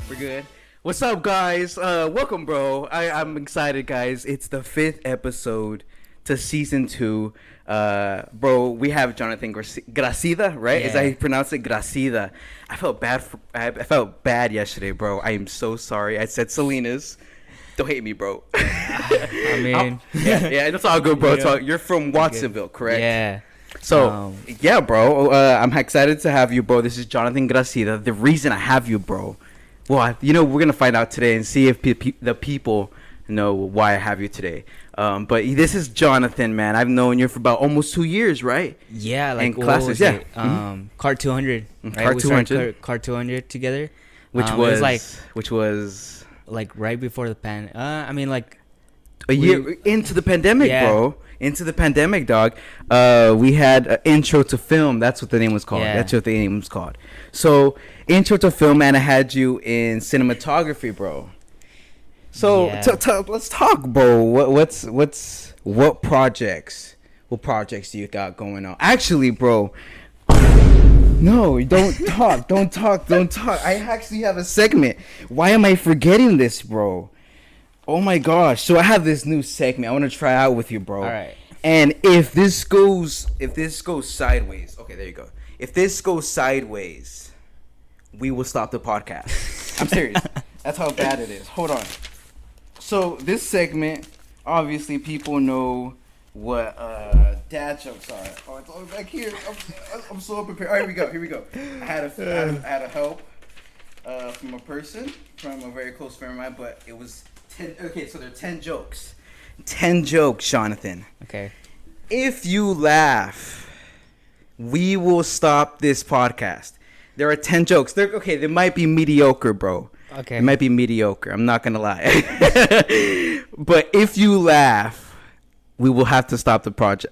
We're good. What's up, guys? Welcome, bro. I'm excited, guys. It's the 5th episode to season 2. Bro, we have Jonathan Gracida, right? Yeah. Is that how you pronounce it? Gracida. I felt bad. I felt bad yesterday, bro. I am so sorry. I said Salinas. Don't hate me, bro. I mean, yeah, it's all good, bro. Yeah. You're from Watsonville, correct? yeah. So, yeah, bro. I'm excited to have you, bro. This is Jonathan Gracida. The reason I have you, bro. Well, we're going to find out today and see if the people know why I have you today. But this is Jonathan, man. I've known you for about almost 2 years, right? Yeah, like in classes, yeah. Card 200. Right? Card We 200. started Card 200 together. Which It was like right before the a year into the pandemic, Yeah. bro. Into the pandemic, dog. We had an intro to film. That's what the name was called. Yeah. That's what the name was called. So, intro to film, and I had you in cinematography, bro. So, Yeah. let's talk, bro. What projects do you got going on? Actually, bro. No, don't talk. Don't talk. I actually have a segment. Why am I forgetting this, bro? Oh my gosh. So I have this new segment I want to try out with you, bro. All right. And if this goes sideways. Okay, there you go. If this goes sideways, we will stop the podcast. I'm serious. That's how bad it is. Hold on. So this segment, obviously people know what dad jokes are. Oh, it's all back here. I'm so prepared. All right, here we go. I had a help from a person, from a very close friend of mine, but it was 10. Okay, so there are 10 jokes. 10 jokes, Jonathan. Okay. If you laugh, we will stop this podcast. There are 10 jokes. They might be mediocre, bro. Okay. It might be mediocre. I'm not gonna lie. But if you laugh, we will have to stop the podcast.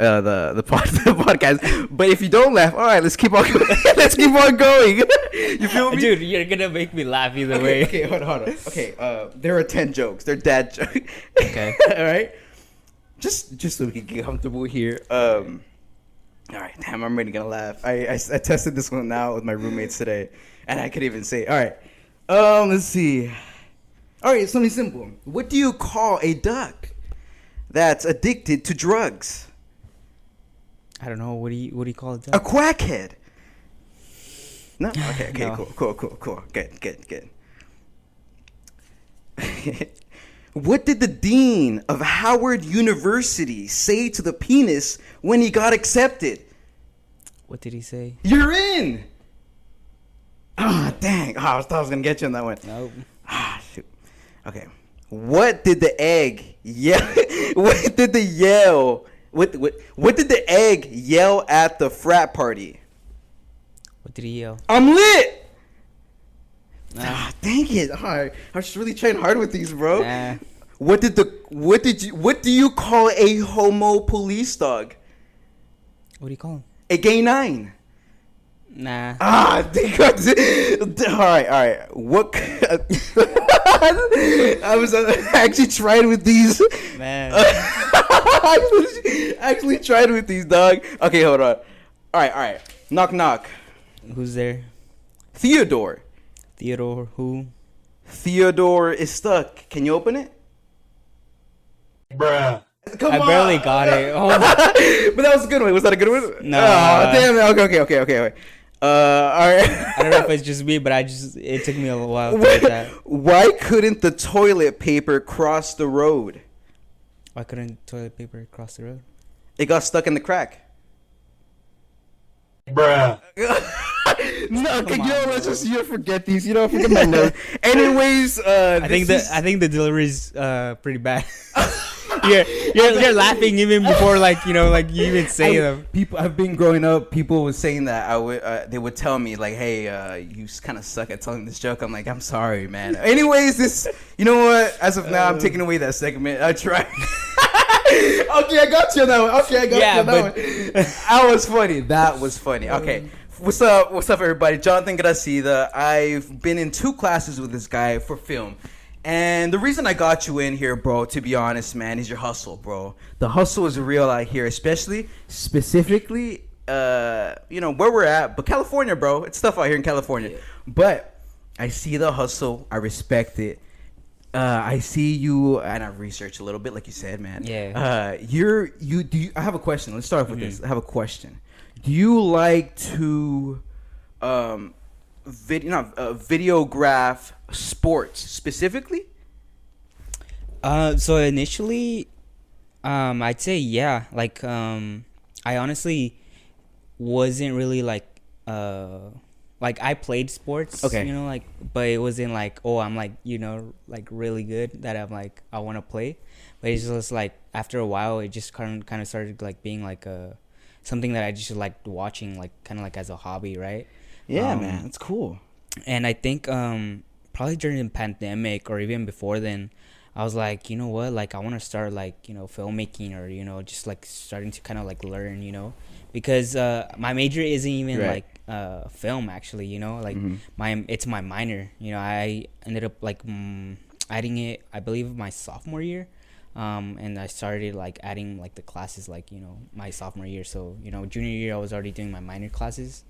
But if you don't laugh, all right, let's keep on going. Let's keep on going. You feel me? Dude, you're gonna make me laugh either way. Okay, hold on. Okay, there are 10 jokes. They're dad jokes. Okay. All right. Just so we can get comfortable here. All right, damn, I'm really gonna laugh. I tested this one out with my roommates today, and I could even say, all right, let's see. All right, something simple. What do you call a duck that's addicted to drugs? I don't know. What do you call it? A quackhead. No? Okay, No. Cool. Good. What did the dean of Howard University say to the penis when he got accepted? What did he say? You're in! Ah, dang. I thought I was going to get you on that one. Nope. Ah, shoot. Okay. What did the egg yell? What did the egg yell at the frat party? What did he yell? I'm lit! Nah. Ah, dang it. I was really trying hard with these, bro. Nah. What do you call a homo police dog? What do you call him? A gay 9. Nah. Ah, all right. What? I was actually trying with these. Man. actually tried with these, dog. Okay, hold on. All right. Knock. Who's there? Theodore Who? Theodore is stuck. Can you open it? Bruh. Come I on. barely got it. Hold on. But that was a good one. Was that a good one? No. Oh, damn it. Okay. All right. I don't know if it's just me, but it took me a while to get that. Why couldn't the toilet paper cross the road? Why couldn't toilet paper cross the road? It got stuck in the crack. Bruh. No, okay, Come on, let's bro. forget these. Forget my notes. Anyways, I think the delivery is pretty bad. you're laughing even before you even say them. I've been growing up. People were saying that they would tell me like, "Hey, you kind of suck at telling this joke." I'm like, "I'm sorry, man." Anyways, you know what? As of now, I'm taking away that segment. I tried. Okay, I got you on that one. That was funny. That was funny. Okay, What's up? What's up, everybody? Jonathan Gracida. I've been in 2 classes with this guy for film. And the reason I got you in here, bro, to be honest, man, is your hustle, bro. The hustle is real out here, specifically, where we're at. But California, bro. It's tough out here in California. Yeah. But I see the hustle. I respect it. I see you, and I researched a little bit, like you said, man. Yeah. I have a question. Let's start off with this. I have a question. Do you like to videograph sports specifically? So initially, I'd say yeah. Like, I honestly wasn't really like I played sports. Okay. But it wasn't like, oh, I'm like, like really good that I'm like I want to play. But it's just like after a while, it just kind of started like being like something that I just liked watching, like kind of like as a hobby, right? Yeah, man, it's cool. And I think probably during the pandemic or even before then, I was like, you know what, like I want to start like filmmaking or just like starting to kind of like learn, because my major isn't even Right. like film actually, like it's my minor. I ended up like adding it, I believe, my sophomore year. And I started like adding like the classes like my sophomore year. So junior year I was already doing my minor classes.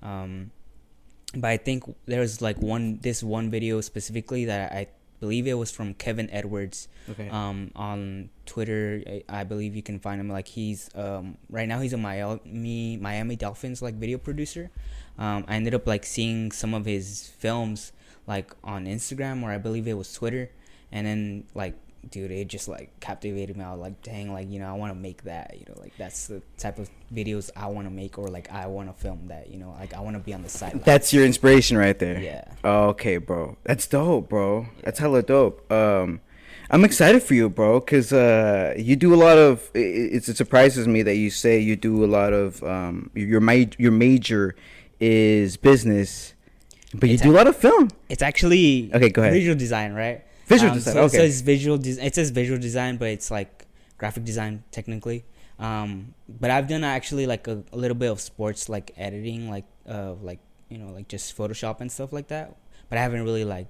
But I think there was like this one video specifically that I believe it was from Kevin Edwards. Okay. On Twitter, I believe you can find him. Like he's right now he's a Miami Dolphins like video producer. I ended up like seeing some of his films like on Instagram, or I believe it was Twitter, and then like, dude, it just like captivated me. I was like, dang, like I want to make that. Like that's the type of videos I want to make, or like I want to film that. Like I want to be on the sideline. That's your inspiration right there. Yeah. Okay, bro. That's dope, bro. Yeah. That's hella dope. I'm excited for you, bro, because you do a lot of. It surprises me that you say you do a lot of. Your major is business, but you do a lot of film. It's actually okay. Go ahead. Visual design, right? Visual design. Okay. So it's visual. It says visual design, but it's like graphic design technically. But I've done actually like a little bit of sports like editing, like like just Photoshop and stuff like that. But I haven't really like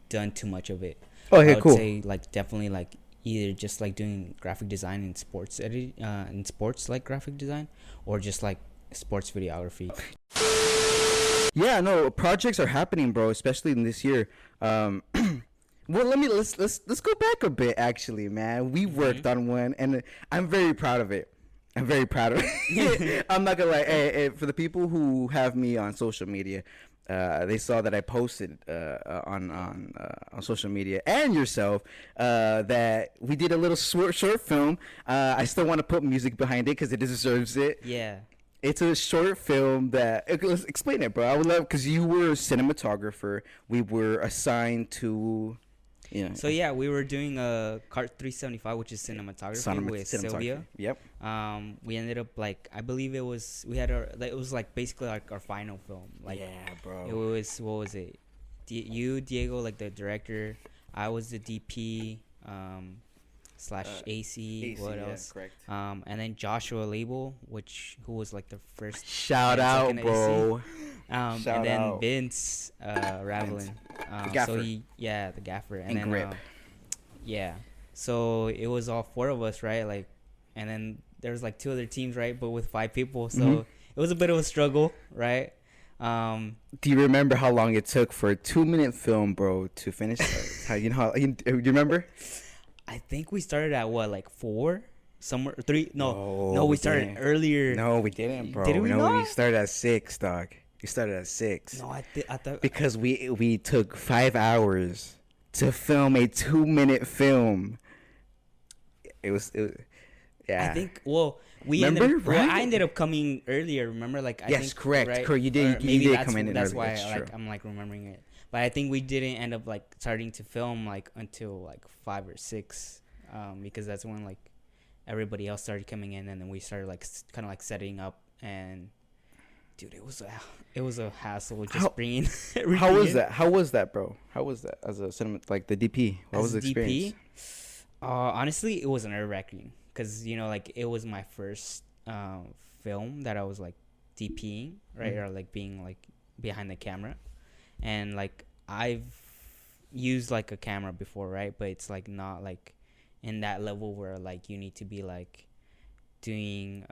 done too much of it. Okay, I would cool. say like definitely like either just like doing graphic design in sports in sports like graphic design, or just like sports videography. Yeah, no, projects are happening, bro, especially in this year. Well, let's go back a bit. Actually, man, we worked on one, and I'm very proud of it. I'm very proud of it. I'm not gonna lie. Hey, for the people who have me on social media, they saw that I posted on social media and yourself that we did a little short film. I still want to put music behind it because it deserves it. Yeah. It's a short film that let's explain it, bro. I would love, because you were a cinematographer. We were assigned to, So yeah, we were doing a Cart 375, which is cinematography with Sylvia. Yep. We ended up like, I believe it was like basically like our final film. Like, yeah, bro. It was, what was it? Diego, like the director. I was the DP. / AC, what else? Correct. And then Joshua Label, who was like the first shout out, bro. And then Vince Ravelin, the gaffer. So the gaffer, and then Grip. So it was all 4 of us, right? Like, and then there was like 2 other teams, right? But with 5 people, so it was a bit of a struggle, right? Do you remember how long it took for a 2-minute film, bro, to finish? Do you remember? I think we started at what, like 4, somewhere 3. No, we started earlier. No, we didn't, bro. Did we not? We started at 6, dog. We started at 6. No, I thought, because we took 5 hours to film a 2-minute film. It was yeah. I think. Well, I ended up coming earlier. Remember, like I think, correct. Right? Correct. You did. You did come in. That's early. why I'm like remembering it. But I think we didn't end up like starting to film like until like 5 or 6, because that's when like everybody else started coming in, and then we started like kind of like setting up. And dude, it was a hassle just bringing everything. How was that, bro? How was that as a cinema, like the DP? What was the experience? Honestly, it was nerve-wracking because like it was my first film that I was like DPing, right, or like being like behind the camera, and like I've used like a camera before, right, but it's like not like in that level where like you need to be like doing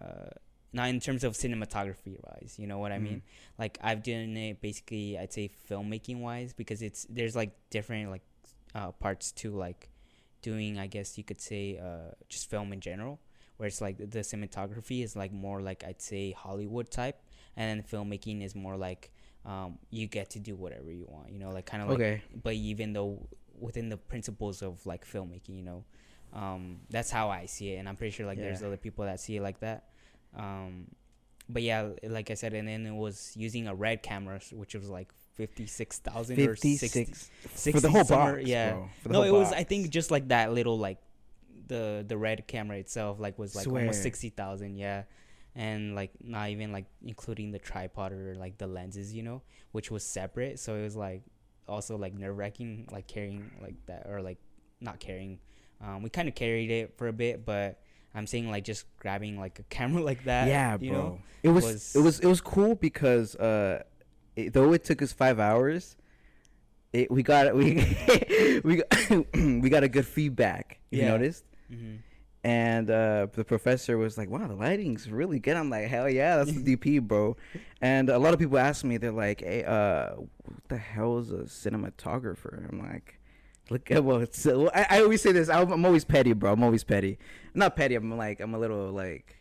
not in terms of cinematography wise, you know what I mean? Like I've done it basically, I'd say filmmaking wise, because there's like different like parts to like doing, I guess you could say, just film in general, where it's like the cinematography is like more like, I'd say, Hollywood type, and then filmmaking is more like you get to do whatever you want, you know, like kind of like, Okay. but even though within the principles of like filmmaking, you know. That's how I see it, and I'm pretty sure like there's other people that see it like that. But yeah, like I said, and then it was using a red camera, which was like 56,000 or 60 for the whole somewhere. box, Yeah, bro. For the no, whole it was, box. I think, just like that little like the red camera itself like was like Swear. almost 60,000. Yeah, and like not even like including the tripod or like the lenses, you know, which was separate. So it was like also like nerve wracking, like carrying like that, or like not carrying. We kind of carried it for a bit, but I'm saying like just grabbing like a camera like that. Yeah, you bro. know, It was cool because though it took us 5 hours, we got we got, we got a good feedback. You Yeah. noticed? Mm-hmm. And the professor was like, "Wow, the lighting's really good." I'm like, "Hell yeah, that's the DP, bro." And a lot of people ask me, they're like, "Hey, what the hell is a cinematographer?" I'm like, "Look at I always say this. I'm always petty, bro. I'm always petty. Not petty. I'm a little like,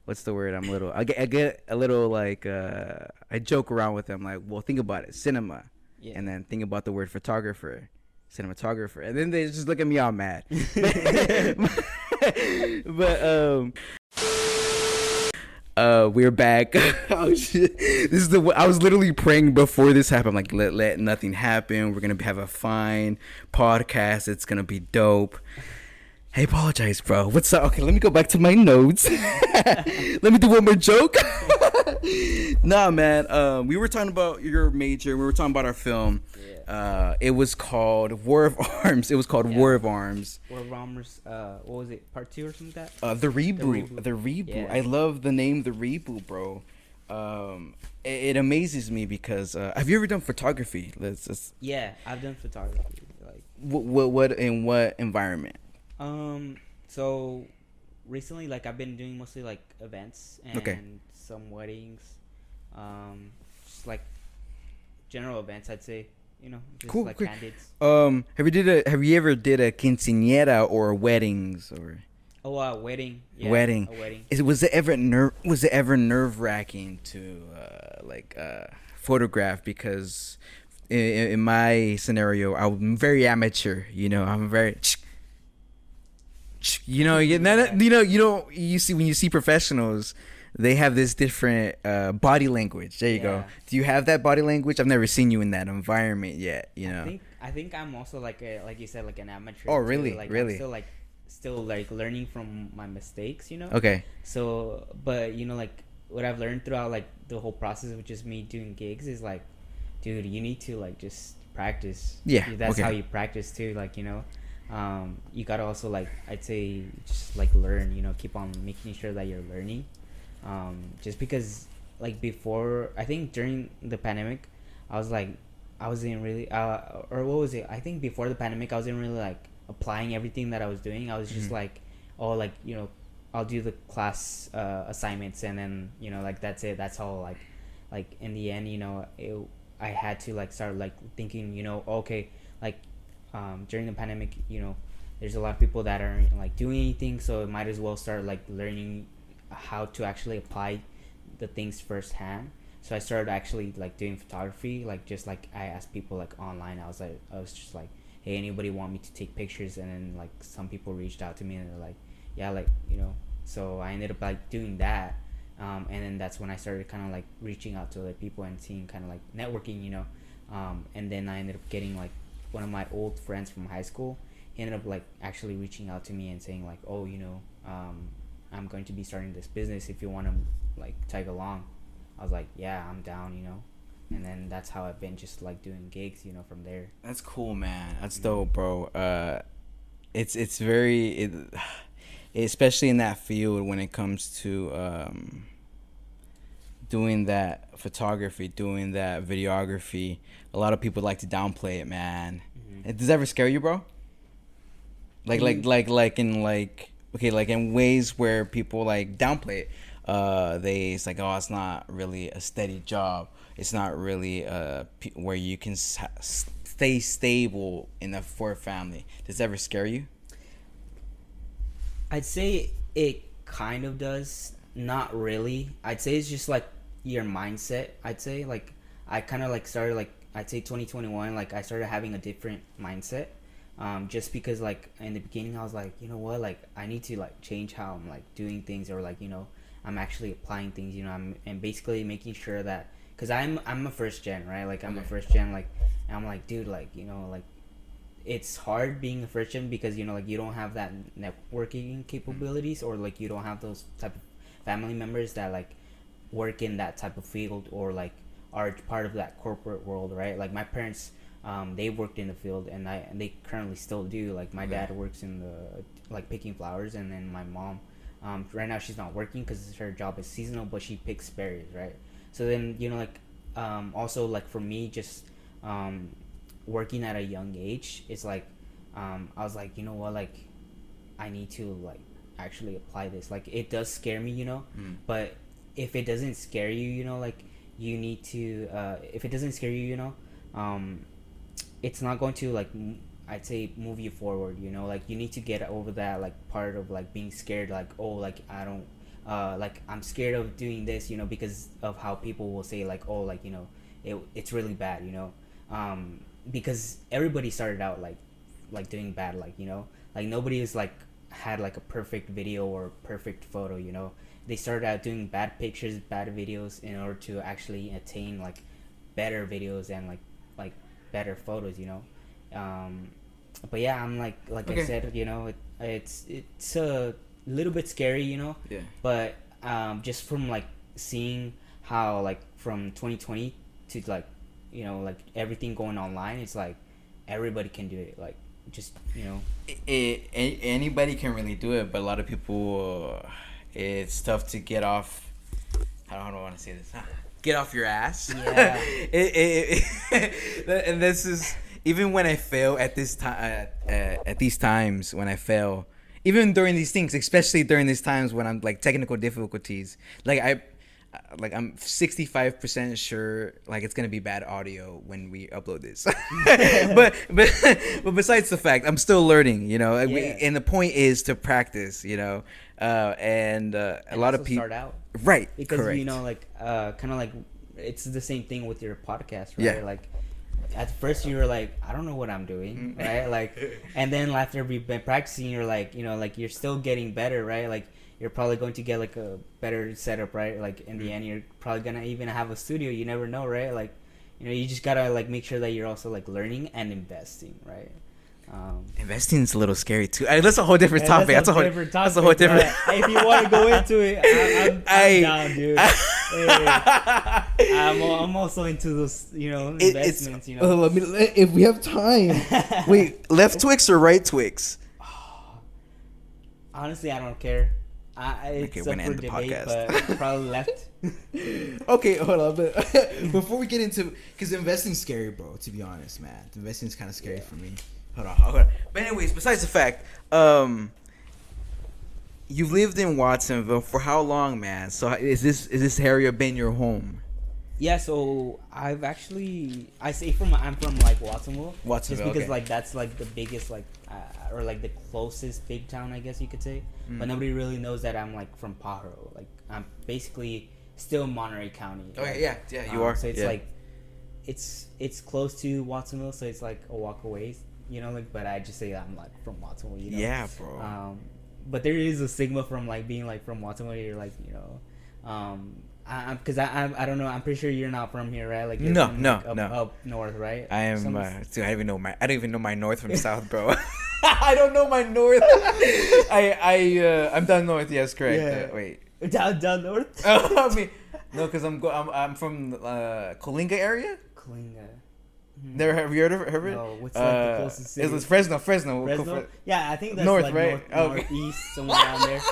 what's the word? I get a little like I joke around with them like, well, think about it, cinema, Yeah. and then think about the word photographer, cinematographer, and then they just look at me all mad. But we're back. Oh shit! This is I was literally praying before this happened. Like, let nothing happen. We're gonna have a fine podcast. It's gonna be dope. I apologize, bro. What's up? Okay, let me go back to my notes. Let me do one more joke. Nah, man. We were talking about your major. We were talking about our film. Yeah. It was called War of Arms. It was called War of Arms. War of Arms. What was it? Part 2 or something like that? The reboot. The reboot. Yeah. I love the name, The Reboot, bro. It amazes me because have you ever done photography? Yeah, I've done photography. Like, what in what environment? So recently, like I've been doing mostly like events and some weddings, just like general events, I'd say. You know, just Cool. like Cool. candids. Have you ever did a quinceañera or weddings or Wedding. Yeah, wedding? A wedding. Was it ever nerve wracking to photograph? Because in my scenario, I'm very amateur. You know, I'm very. You know, you see when you see professionals, they have this different body language. There you go. Do you have that body language? I've never seen you in that environment yet. You know. I think I'm also like you said, like an amateur. Oh, really? Too. Like, really? I'm still like learning from my mistakes. You know. Okay. So, but you know, like what I've learned throughout like the whole process of just me doing gigs is like, dude, you need to like just practice. Yeah. That's how you practice too. Like, you know. You gotta also like, I'd say, just like learn, you know, keep on making sure that you're learning, just because like before, I think during the pandemic I wasn't really or what was it, I think before the pandemic I wasn't really like applying everything that I was doing. I was just like, oh, like, you know, I'll do the class assignments and then, you know, like that's it, that's all. Like in the end, you know, I had to like start like thinking, you know, okay, like during the pandemic, you know, there's a lot of people that aren't like doing anything, so it might as well start like learning how to actually apply the things firsthand. So I started actually like doing photography, like just like I asked people like online. I was just like, hey, anybody want me to take pictures? And then like some people reached out to me and they're like, yeah, like, you know. So I ended up like doing that, and then that's when I started kind of like reaching out to other people and seeing kind of like networking, you know. And then I ended up getting like one of my old friends from high school. He ended up like actually reaching out to me and saying like, oh, you know, I'm going to be starting this business if you want to like tag along. I was like, yeah, I'm down, you know. And then that's how I've been just like doing gigs, you know, from there. That's cool, man. That's dope, bro. It's very especially in that field when it comes to doing that photography, doing that videography, a lot of people like to downplay it, man. Does that ever scare you, bro? Like in ways where people like downplay it. It's like, oh, it's not really a steady job. It's not really where you can stay stable for a family. Does that ever scare you? I'd say it kind of does. Not really. I'd say it's just like your mindset. I'd say like I kind of like started like I'd say 2021 like I started having a different mindset. Just because like in the beginning I was like, you know what, like I need to like change how I'm like doing things, or like, you know, I'm actually applying things, you know, and basically making sure that, because I'm a first gen, right? Like I'm a first gen, like, and I'm like, dude, like, you know, like it's hard being a first gen because, you know, like you don't have that networking capabilities, or like you don't have those type of family members that like work in that type of field, or like are part of that corporate world, right? Like my parents, they worked in the field, and they currently still do. Like my dad works in the like picking flowers, and then my mom, right now she's not working because her job is seasonal, but she picks berries, right? So then, you know, like also like for me, just working at a young age, it's like I was like, you know what, like I need to like actually apply this. Like it does scare me, you know, but if it doesn't scare you, you know, like you need to if it doesn't scare you, you know, it's not going to like I'd say move you forward, you know. Like you need to get over that like part of like being scared, like, oh, like I don't like I'm scared of doing this, you know, because of how people will say like, oh, like, you know, it's really bad, you know, because everybody started out like doing bad, like, you know, like nobody is like had like a perfect video or perfect photo, you know. They started out doing bad pictures, bad videos in order to actually attain like better videos and like better photos, you know. But yeah, I'm like okay. I said, you know, it's a little bit scary, you know. Yeah. But just from like seeing how like from 2020 to like, you know, like everything going online, it's like everybody can do it. Like just, you know, anybody can really do it, but a lot of people, it's tough to get off. I don't want to say this. Get off your ass. Yeah. And this is even when I fail at this time. At these times when I fail, even during these things, especially during these times when I'm like technical difficulties, like I'm 65% sure like it's gonna be bad audio when we upload this. but besides the fact, I'm still learning, you know. And the point is to practice, you know. And a lot of people start out right, because correct. You know, like kind of like it's the same thing with your podcast, right? Yeah. Like at first you were like, I don't know what I'm doing, right? Like, and then after we've been practicing, you're like, you know, like you're still getting better, right? Like you're probably going to get like a better setup, right? Like in the end, you're probably gonna even have a studio. You never know, right? Like, you know, you just gotta like make sure that you're also like learning and investing, right? Investing is a little scary too. That's a whole different topic. That's a whole different. If you want to go into it, I'm down, dude. I'm also into those, you know, investments. You know, if we have time. Wait, left Twix or right Twix? Honestly, I don't care. It's we're gonna end the debate, podcast. but probably left. Okay, hold on. But before we get into, because investing's scary, bro. To be honest, man, investing's kind of scary for me. Hold on. But anyways, besides the fact, you've lived in Watsonville for how long, man? So is this area been your home? Yeah, so I'm from like Watsonville. Just because okay. like that's like the biggest like or like the closest big town, I guess you could say. But nobody really knows that I'm like from Pajaro. Like I'm basically still Monterey County. Okay, yeah, you are. So it's like it's close to Watsonville, so it's like a walk away. You know, like, but I just say I'm like from Watsonville. You know. Yeah, bro. But there is a stigma from like being like from Watsonville. You're like, you know, because I don't know. I'm pretty sure you're not from here, right? Like no, from, no, like, no. Up north, right? I am. Dude, I don't even know my north from south, bro. I don't know my north. I'm down north. Yes, correct. Yeah. Wait. Down north. I mean, no, because I'm from Coalinga area. Coalinga. Never have you heard of it? No, what's like the closest city? It was Fresno. Fresno? Yeah, I think that's north, like right? northeast, somewhere around there.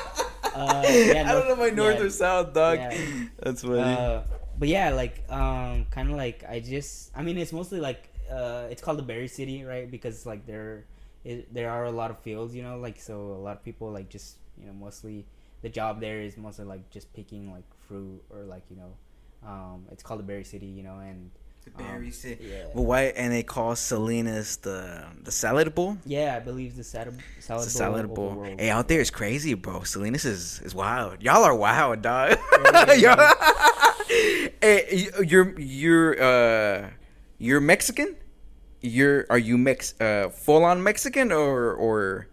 Yeah, I don't know my north yeah, or south, dog. yeah. That's funny. But yeah, like kind of like I mean, it's mostly like it's called the Berry City, right? Because like there are a lot of fields, you know, like so a lot of people like just mostly the job there is mostly like just picking like fruit or like it's called the Berry City, and The Berry City. yeah. But why? And they call Salinas the salad bowl. Yeah, I believe the It's salad a bowl salad of the bowl. world. Hey, out there is crazy, bro. Salinas is wild. Y'all are wild, dog. Yeah. Hey, you're Mexican. Are you full on Mexican or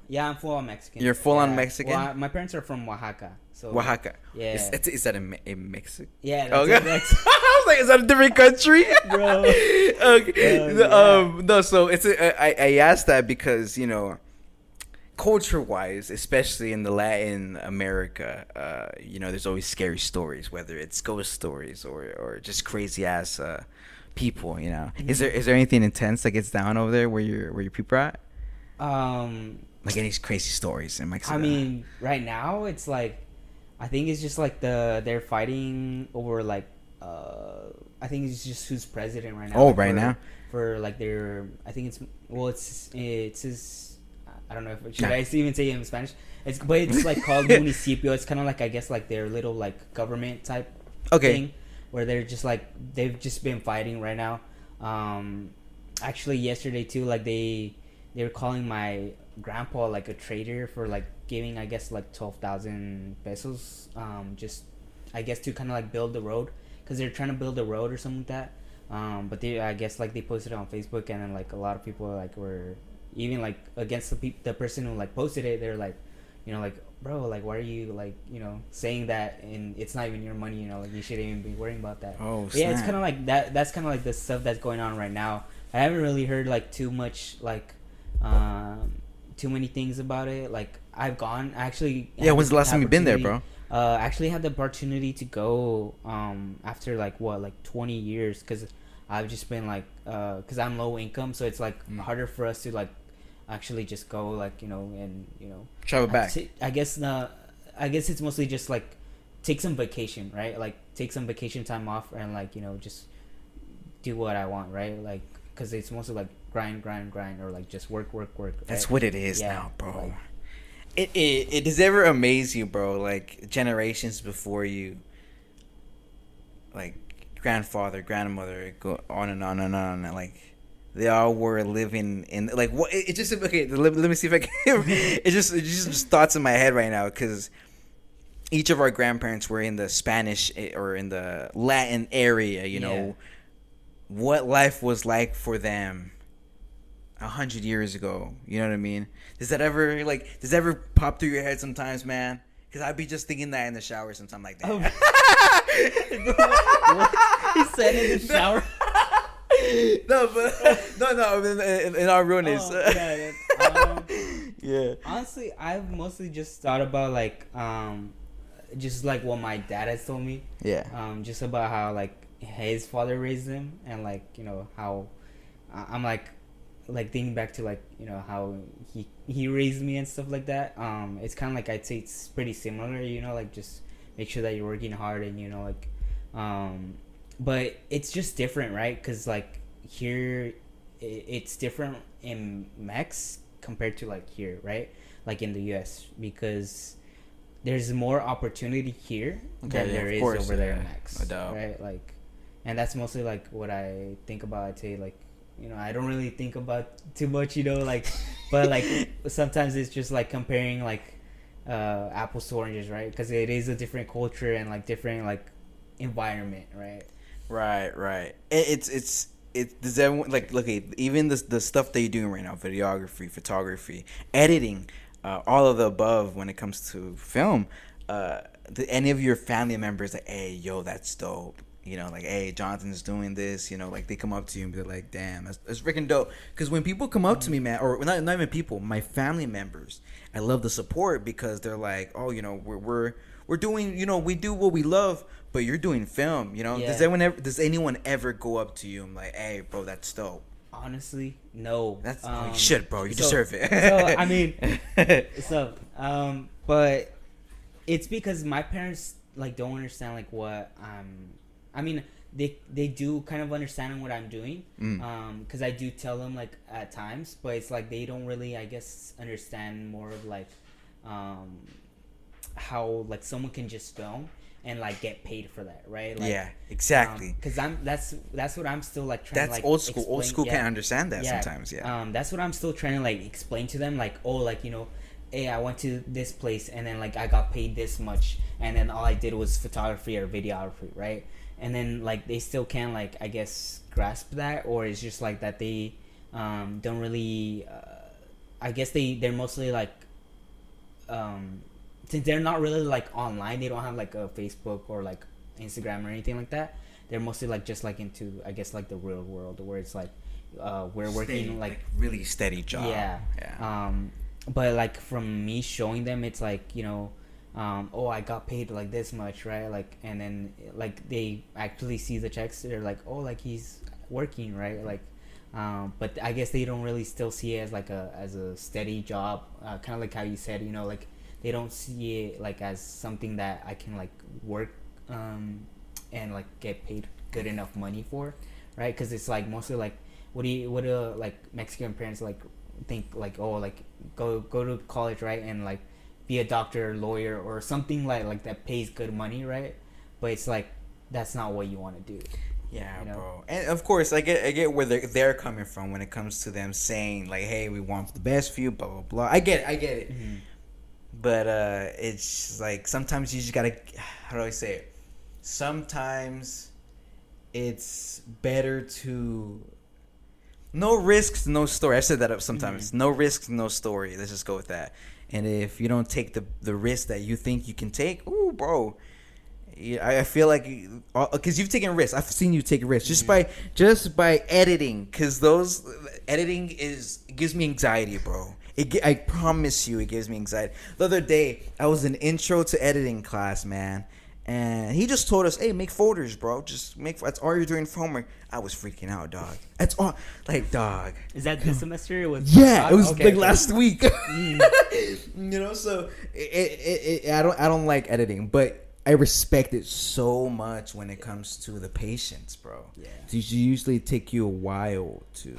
Yeah, I'm full on Mexican. you're full on Yeah. Mexican? Well, my parents are from Oaxaca, so Oaxaca. Yeah. Is that a Mexico? Yeah, Okay. that's I was like, is that a different country? Bro. Okay. Yeah. No, so I asked that because, culture wise, especially in the Latin America, there's always scary stories, whether it's ghost stories or just crazy ass people, Mm-hmm. Is there anything intense that gets down over there where your people are at? um Like any crazy stories in Mexico? I mean, right now it's like I think it's just like they're fighting over like I think it's just who's president right now. Oh, like, right now? For like their I think it's his I don't know if should I even say it in Spanish. It's like called municipio. It's kind of like I guess like their little like government type thing where they're just like they've just been fighting right now. Actually yesterday too, like they were calling my grandpa like a traitor for like giving I guess like 12,000 pesos just I guess to kind of like build the road because they're trying to build a road or something like that. But they I guess like they posted it on Facebook and then like a lot of people like were even like against the person who like posted it. They're like like bro, like why are you like saying that and it's not even your money, like you shouldn't even be worrying about that. Oh, But yeah, it's kind of like that's kind of like the stuff that's going on right now. I haven't really heard like too much like too many things about it. Like I've gone actually. Yeah, when's the last time you've been there, bro? Actually had the opportunity to go after like 20 years because I've just been like because I'm low income, so it's like harder for us to like actually just go like and travel back. I guess it's mostly just like take some vacation, right? Like take some vacation time off and like just do what I want, right? Like because it's mostly like grind or like just work right? That's what it is now, bro. Like, it does ever amaze you, bro, like generations before you, like grandfather, grandmother, go on and on and on, and like they all were living in like what it just okay. Let me see if I can. It's just thoughts in my head right now because each of our grandparents were in the Spanish or in the Latin area. What life was like for them 100 years ago. You know what I mean? Does that ever pop through your head sometimes, man? Because I'd be just thinking that in the shower sometimes like that. He said in the shower. No, in our realness. Yeah. Honestly, I've mostly just thought about like just like what my dad has told me. Yeah. Just about how like his father raised him and like how I'm like thinking back to like how he raised me and stuff like that. It's kind of like I'd say it's pretty similar, like just make sure that you're working hard and like but it's just different, right? Because like here it's different in Mex compared to like here, right? Like in the US, because there's more opportunity here than there is over there in Mex, right? Like, and that's mostly like what I think about. I'd say like I don't really think about too much, like, but like sometimes it's just like comparing like apples to oranges, right? Because it is a different culture and like different like environment, right? Right. It's does everyone like look at even the stuff that you're doing right now, videography, photography, editing, all of the above when it comes to film. Any of your family members like, hey, yo, that's dope. Like, hey, Jonathan's doing this. Like they come up to you and be like, damn, that's freaking dope. Because when people come up to me, man, or not even people, my family members, I love the support because they're like, oh, we're doing, we do what we love, but you're doing film, Yeah. Does anyone ever go up to you and like, hey, bro, that's dope? Honestly, no. That's you should, bro. You So deserve it. I mean, but it's because my parents like don't understand like what I mean, they do kind of understand what I'm doing. Because I do tell them like at times, but it's like they don't really, I guess, understand more of like how like someone can just film and like get paid for that, right? Like, yeah, exactly. Because that's what I'm still like trying. That's to, like, old school. explain. Old school Yeah. can't understand that Yeah. sometimes. Yeah. That's what I'm still trying to like explain to them. Like, oh, like, you know, hey, I went to this place and then like I got paid this much, and then all I did was photography or videography, right? And then like they still can't like, I guess, grasp that, or it's just like that they don't really. I guess they're mostly like since they're not really like online, they don't have like a Facebook or like Instagram or anything like that. They're mostly like just like into, I guess, like the real world where it's like we're working Steady, like really steady job. yeah. But like from me showing them, it's like, you know, oh, I got paid like this much, right? Like, and then like they actually see the checks, they're like, oh, like he's working, right? Like but I guess they don't really still see it as like a steady job, kind of like how you said, you know, like they don't see it like as something that I can like work and like get paid good enough money for, right? Because it's like mostly like what do like Mexican parents like think, like, oh, like go to college, right, and like be a doctor, lawyer, or something like that pays good money, right? But it's like that's not what you want to do. Yeah, you know? bro. And of course, I get where they're coming from when it comes to them saying like, "Hey, we want the best for you," blah blah blah. I get it. Mm-hmm. But it's like sometimes you just gotta. How do I say it? Sometimes it's better to. No risks, no story. I said that up sometimes. No risks, no story. Let's just go with that. And if you don't take the risk that you think you can take, ooh, bro. Yeah, I feel like because you've taken risks. I've seen you take risks just by editing. Because those editing gives me anxiety, bro. I promise you, it gives me anxiety. The other day, I was in intro to editing class, man. And he just told us, "Hey, make folders, bro. Just make. That's all you're doing for homework." I was freaking out, dog. That's all, like, dog. Is that this semester? It was Yeah, it was okay. last week. You know, so I don't like editing, but I respect it so much when it comes to the patience, bro. Yeah. So you usually take you a while to.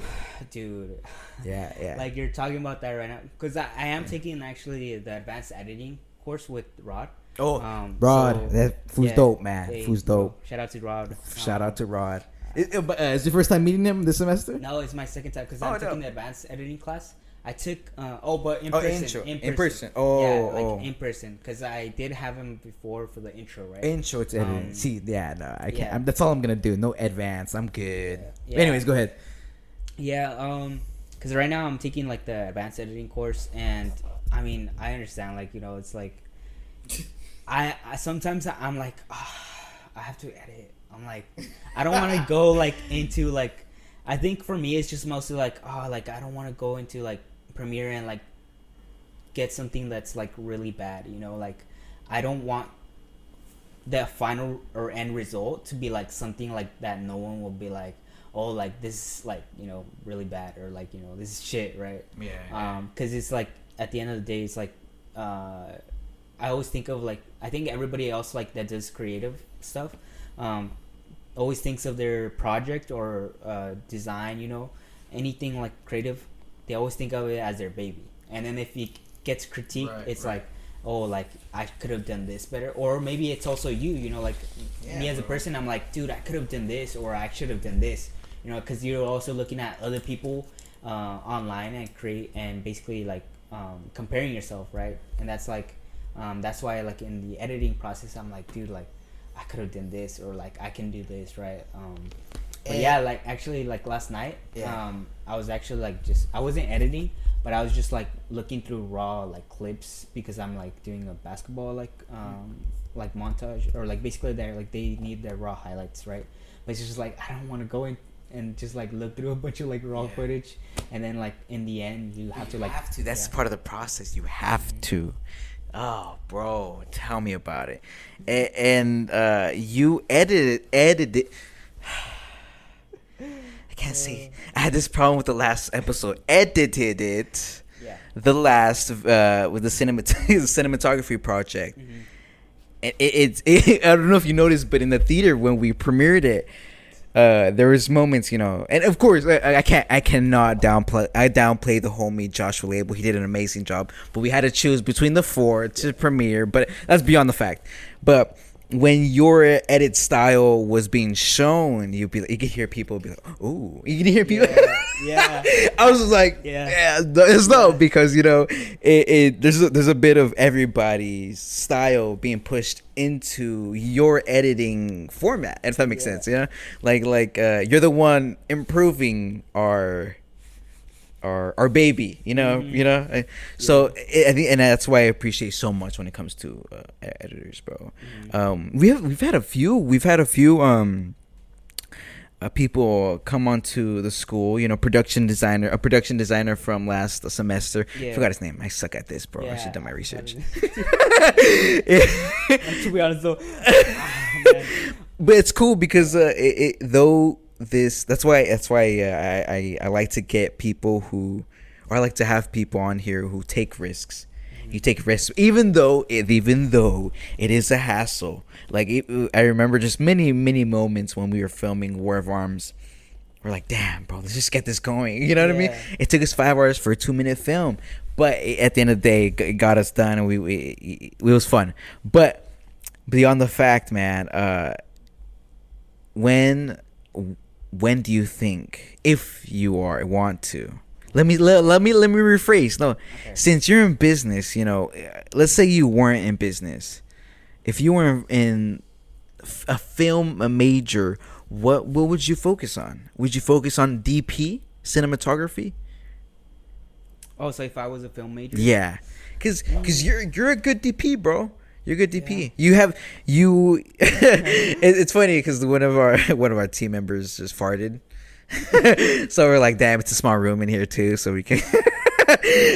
Dude. Yeah. Like you're talking about that right now, because I am taking actually the advanced editing course with Rod. Oh, Rod, so, that fool's dope, man. Fool's dope. Shout out to Rod. Shout out to Rod. Is your first time meeting him this semester? No, it's my second time because I'm taking the advanced editing class. I took in person. In person, because I did have him before for the intro, right? Intro to editing. See, I can't. That's all I'm gonna do. No advance. I'm good. Yeah. Anyways, go ahead. Yeah. Because right now I'm taking like the advanced editing course, and I mean I understand, like, you know, it's like I sometimes I'm like, I have to edit. I'm like, I don't want to go like into like, I think for me it's just mostly like, like I don't want to go into like Premiere and like get something that's like really bad, you know, like I don't want the final or end result to be like something like that no one will be like, oh, like this is like, you know, really bad, or like, you know, this is shit, right? Yeah. Because it's like at the end of the day, it's like I always think of like, I think everybody else like that does creative stuff always thinks of their project or design, you know, anything like creative, they always think of it as their baby. And then if it gets critiqued, it's like, oh, like I could have done this better. Or maybe it's also you know, like me as a person, I'm like, dude, I could have done this, or I should have done this, you know, because you're also looking at other people online and basically like comparing yourself, right? And that's like that's why like in the editing process I'm like, dude, like I could have done this, or like I can do this, right? But yeah, like actually like last night I was actually like I wasn't editing, but I was just like looking through raw like clips, because I'm like doing a basketball like montage, or like basically they're like they need their raw highlights, right? But it's just like I don't want to go in and just like look through a bunch of like raw footage, and then like in the end you have to. That's part of the process. You have to. Oh, bro, tell me about it. And you edited. I can't say. I had this problem with the last episode. Edited it. Yeah. The last with the cinematography project. Mm-hmm. I don't know if you noticed, but in the theater when we premiered it, there was moments, and of course I cannot downplay the homie Joshua Label. He did an amazing job, but we had to choose between the four to premiere. But that's beyond the fact. But when your edit style was being shown, you could hear people be like, "Ooh!" You can hear people. Yeah. I was just like, "Yeah, it's no," because there's a bit of everybody's style being pushed into your editing format, if that makes sense. Like you're the one improving our baby, So I think, and that's why I appreciate so much when it comes to editors, bro. We've had a few people come onto the school, a production designer from last semester. Forgot his name. I suck at this, bro. I should have done my research. To be honest though, but it's cool because that's why I like to get people I like to have people on here who take risks. You take risks, even though it is a hassle. Like I remember just many moments when we were filming War of Arms. We're like, damn, bro, let's just get this going. You know what I mean? It took us 5 hours for a 2-minute film, but at the end of the day, it got us done, and it was fun. But beyond the fact, man, when do you think, if you want to, let me rephrase. No, okay. Since you're in business, let's say you weren't in business. If you were in a film major, what would you focus on? Would you focus on DP, cinematography? Oh, so if I was a film major? Yeah, because you're a good DP, bro. You're a good DP. Yeah. It's funny because one of our team members just farted. So we're like, damn, it's a small room in here too, so we can.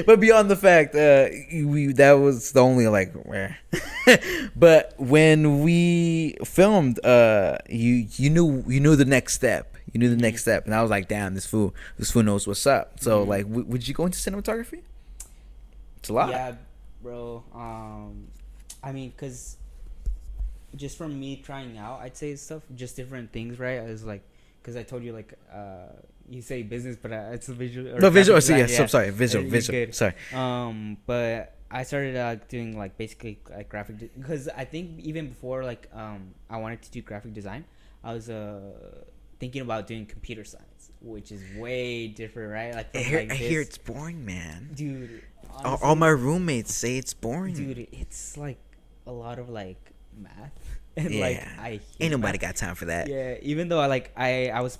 But beyond the fact, that was the only but when we filmed, you knew the next step. You knew the next step, and I was like, damn, this fool knows what's up. So would you go into cinematography? It's a lot. Yeah, bro. I mean, cause just from me trying out, I'd say stuff, just different things, right? I was like. Because I told you, you say business, but it's a visual. No, visual. So yeah. So sorry, visual. Sorry. But I started doing basically graphic, because I think even before I wanted to do graphic design, I was thinking about doing computer science, which is way different, right? I hear it's boring, man. Dude, honestly, all my roommates say it's boring. Dude, it's a lot of math. And I ain't nobody got time for that. Yeah, even though I was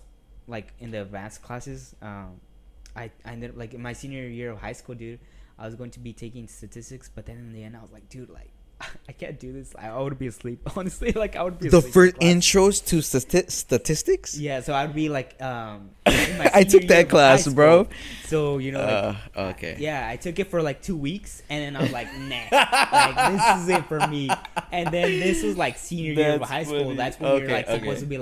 in the advanced classes, I ended up in my senior year of high school, dude. I was going to be taking statistics, but then in the end I was like, dude, I can't do this. I would be asleep. Honestly, I would be asleep. The first intros to statistics? Yeah, so I would be I took that class, bro. So, okay. Yeah, I took it for 2 weeks, and then I was like, nah, this is it for me. And then this was senior year of high school. Funny. That's when you're supposed to be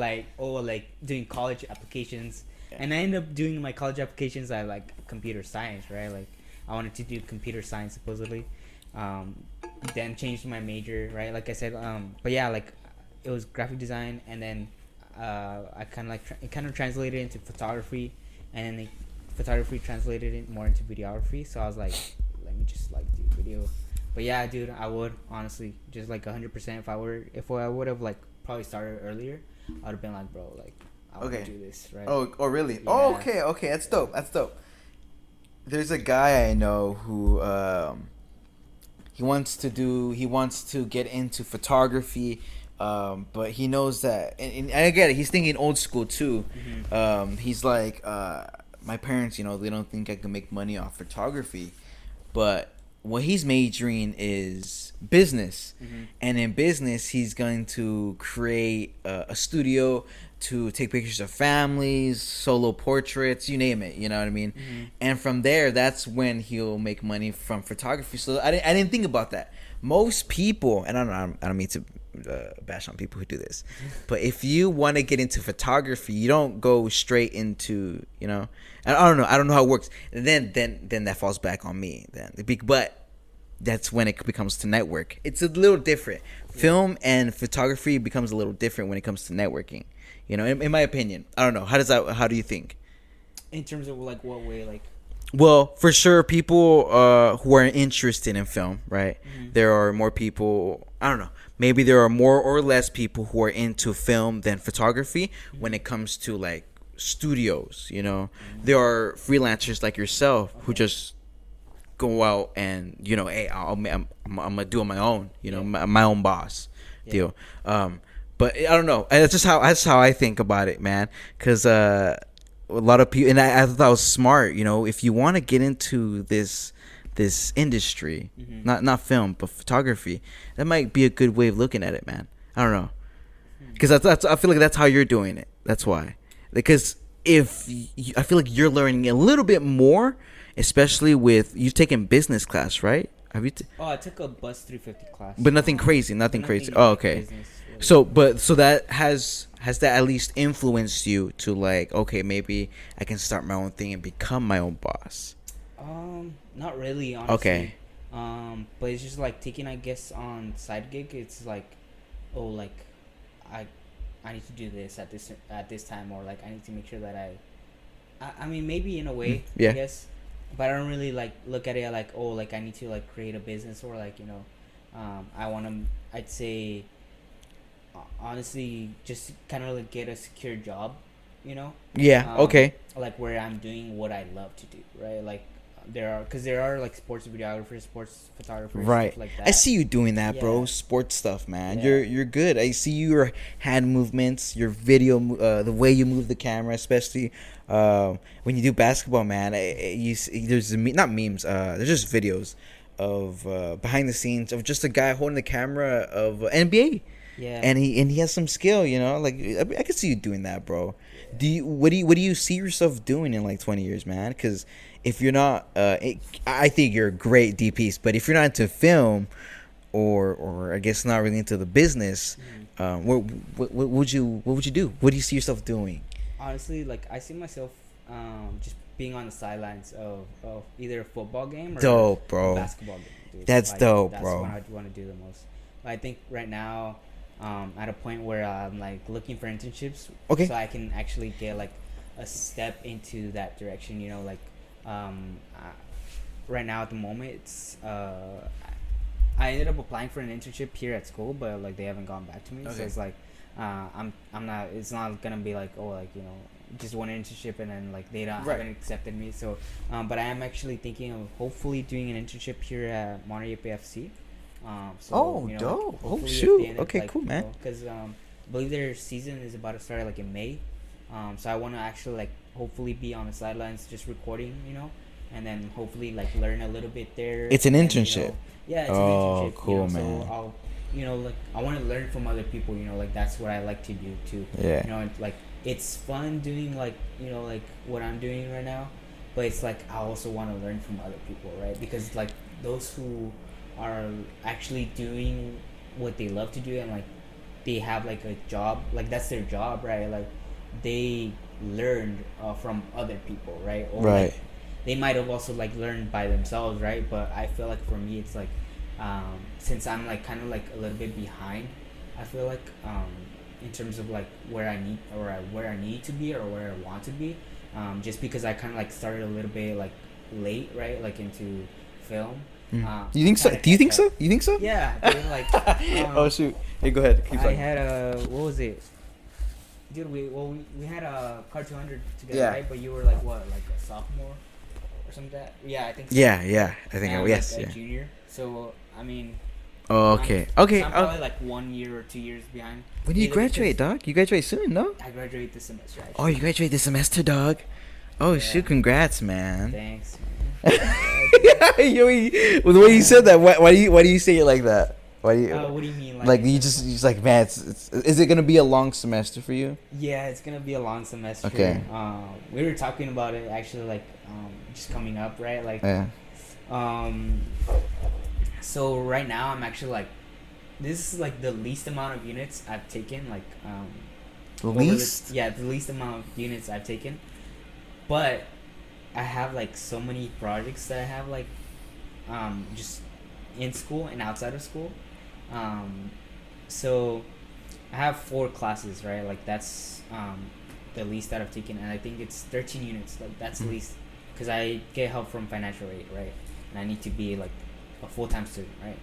doing college applications. Yeah. And I ended up doing my college applications at computer science, right? I wanted to do computer science supposedly. Then changed my major, right? Like I said, but yeah, it was graphic design, and then I kind of translated into photography, and then photography translated it more into videography. So I was like, let me just do video. But yeah, dude, I would honestly just 100%. If I would have probably started earlier, I would have been bro, I want to do this, right? Oh, really? Yeah. Oh, okay, that's dope. There's a guy I know who he wants to get into photography, but he knows that, and I get it. He's thinking old school too. Mm-hmm. He's like, my parents, they don't think I can make money off photography, but what he's majoring is business. Mm-hmm. And in business, he's going to create a studio to take pictures of families, solo portraits, you name it, you know what I mean? Mm-hmm. And from there, that's when he'll make money from photography. So I didn't think about that. Most people, and I don't mean to bash on people who do this. But if you want to get into photography, you don't go straight into, you know. I don't know. I don't know how it works. And then that falls back on me. But that's when it becomes to network. It's a little different. Film and photography becomes a little different when it comes to networking. You know, in my opinion. I don't know. How do you think? In terms of like what way, like. Well, for sure, people who are interested in film, right? Mm-hmm. There are more people. I don't know. Maybe there are more or less people who are into film than photography when it comes to like studios. You know, there are freelancers like yourself who just go out and, you know, hey, I'm gonna do it on my own. You know, my own boss deal. But I don't know. That's how I think about it, man. Because a lot of people, and I thought that was smart. You know, if you want to get into this industry, not film but photography, that might be a good way of looking at it, man. I don't know, because I feel like that's how you're doing it. That's why, because I feel like you're learning a little bit more, especially with you've taken business class, right? Have you? I took a bus 350 class, but nothing crazy. Oh, okay. So that has that at least influenced you to like, okay, maybe I can start my own thing and become my own boss? Not really, honestly. Okay. But it's just like taking, I guess, on side gig. It's like, oh, like, I need to do this at this time, or like I need to make sure that I mean, maybe in a way, I guess, but I don't really like look at it like, oh, like I need to like create a business, or like, you know, I'd say, honestly, just kind of like get a secure job, you know. Okay. Like where I'm doing what I love to do, right? Like there are like sports videographers, sports photographers, right? stuff like that. I see you doing that, bro. Sports stuff, man. You're good. I see your hand movements, your video, the way you move the camera, especially when you do basketball, man. There's not memes. There's just videos of behind the scenes of just a guy holding the camera of NBA. Yeah. And he has some skill, you know. Like I could see you doing that, bro. What do you see yourself doing in like 20 years, man? Because if you're not, I think you're a great DP. But if you're not into film, or I guess not really into the business, what would you do? What do you see yourself doing? Honestly, like I see myself just being on the sidelines of either a football game or dope, bro. a basketball game. Dude. That's like, dope, that's bro. That's what I want to do the most. I think right now, at a point where I'm like looking for internships, so I can actually get like a step into that direction. You know, like right now at the moment, it's I ended up applying for an internship here at school, but like they haven't gone back to me. So it's like I'm not. It's not gonna be like, oh, like, you know, just one internship and then like they haven't accepted me. So but I am actually thinking of hopefully doing an internship here at Monterey PFC. So, you know, dope. Oh, shoot. Okay, like, cool, man. Because I believe their season is about to start like in May. So I want to actually like hopefully be on the sidelines just recording, you know, and then hopefully like learn a little bit there. It's an internship. You know, it's an internship. Cool, you know, man. So I'll, you know, like I want to learn from other people, you know, like that's what I like to do too. Yeah. You know, like it's fun doing like, you know, like what I'm doing right now, but it's like I also want to learn from other people, right? Because like those who are actually doing what they love to do and like they have like a job, like that's their job, right? Like they learned from other people, right? Or like, they might have also like learned by themselves, right? But I feel like for me it's like since I'm like kind of like a little bit behind, I feel like in terms of like where I need to be or where I want to be, just because I kind of like started a little bit like late, right? Like into film. You think so? Do you think so? You think so? Yeah, dude, like oh shoot! Hey, go ahead. Keep I had what was it? Dude, we had a Car 200 together, right? But you were like what, like a sophomore or something like that? Yeah, I think so. Yeah. I think yes. Like a junior. So I mean. Oh, okay. I'm probably like 1 year or 2 years behind. When do you graduate, dog? You graduate soon, no? I graduate this semester. Actually. Oh, you graduate this semester, dog. Oh shoot! Congrats, man. Thanks, man. The way you said that, why do you say it like that? Why do you? What do you mean? Like you just like, man, is it gonna be a long semester for you? Yeah, it's gonna be a long semester. Okay. We were talking about it actually, like just coming up, right? Like, yeah. So right now I'm actually like this is like the least amount of units I've taken. Like Least? the least amount of units I've taken. But I have like so many projects that I have like just in school and outside of school. So I have 4 classes, right? Like that's the least that I've taken, and I think it's 13 units. Like that's the least, because I get help from financial aid, right? And I need to be like a full-time student, right?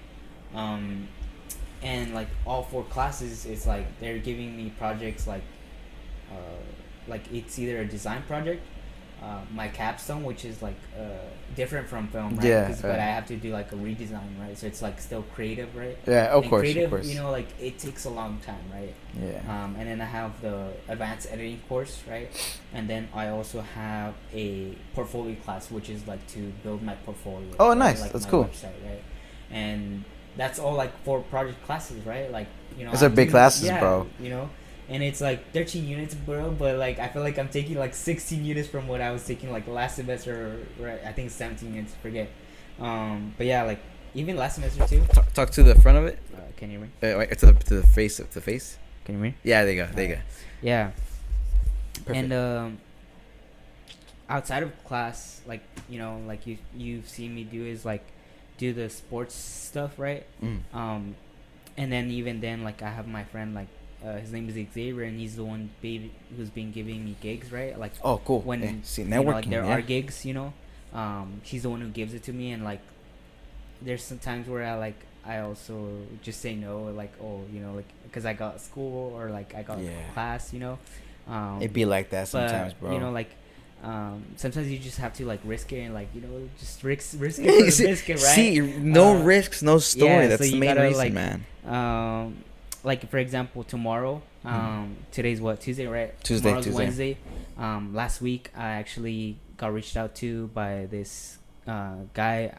And like all 4 classes, it's like they're giving me projects like it's either a design project, my capstone, which is like different from film, right? Yeah, But I have to do like a redesign, right? So it's like still creative, right? Yeah, of And course, creative, of course. you know, like it takes a long time, right? Yeah. And then I have the advanced editing course, right? And then I also have a portfolio class, which is like to build my portfolio. Oh, right? nice. Like That's my cool. website, right? And that's all like 4 project classes, right? Like, you know, Those are I'm big doing- classes, yeah, bro. You know, and it's like 13 units, bro. But like I feel like I'm taking like 16 units from what I was taking like last semester, right? I think 17 units. Forget. But yeah, like even last semester too. Talk to the front of it. Can you hear me? Wait, to the face of the face. Can you hear me? Yeah, there you go. There you go. Yeah. Perfect. And outside of class, like, you know, like you've seen me do is like do the sports stuff, right? And then even then, like I have my friend, like his name is Xavier, and he's the one who's been giving me gigs, right? Like, Oh, cool. when Yeah. See, you know, networking. like there yeah. are gigs, you know. He's the one who gives it to me, and like there's some times where I also just say no, like, oh, you know, like because I got school or like I got Yeah. class, you know. It'd be like that But, sometimes, bro. you know, like sometimes you just have to like risk it and like, you know, just risk it for the biscuit, right? See, no risks, no story. yeah, That's so the you main gotta, reason, like, man. Like for example, tomorrow, today's what, Tuesday, right? Tuesday, Tomorrow's Tuesday. Wednesday. Last week I actually got reached out to by this guy.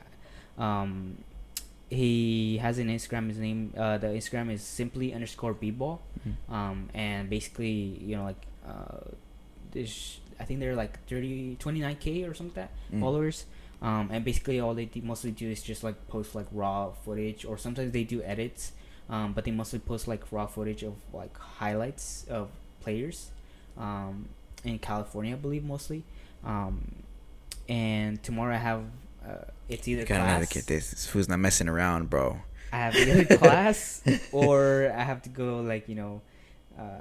He has an Instagram. His name, the Instagram is simply_bball. And basically, you know, like this, I think they're like 29K or something like that followers. And basically all they mostly do is just like post like raw footage, or sometimes they do edits. But they mostly post like raw footage of like highlights of players, in California, I believe, mostly. And tomorrow I have it's either You gotta class. navigate this. This fool's not messing around, bro. I have either class or I have to go, like, you know,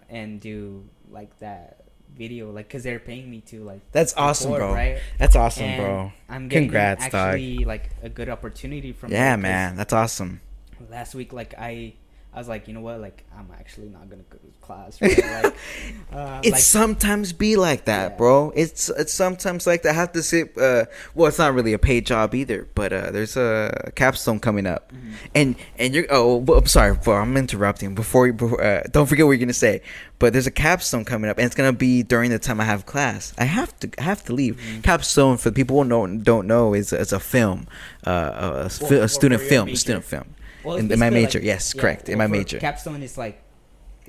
and do like that video, like, cause they're paying me to like. That's awesome, record, bro. Right? That's awesome, And bro. I'm getting Congrats, actually like a good opportunity from. Yeah, there, 'cause man. That's awesome. last week, like I was like, you know what, like I'm actually not gonna go to class, right? Like It like, sometimes be like that, Yeah. bro. It's sometimes like that. I have to sit. Well, it's not really a paid job either, but there's a capstone coming up, and you're. Oh, I'm sorry, bro. I'm interrupting. Before don't forget what you're gonna say. But there's a capstone coming up, and it's gonna be during the time I have class. I have to leave. Capstone, for the people who don't know, is a film, a student for your film, major. student film. well, in it's my basically, major, like, yes, correct. In my for major. capstone is like,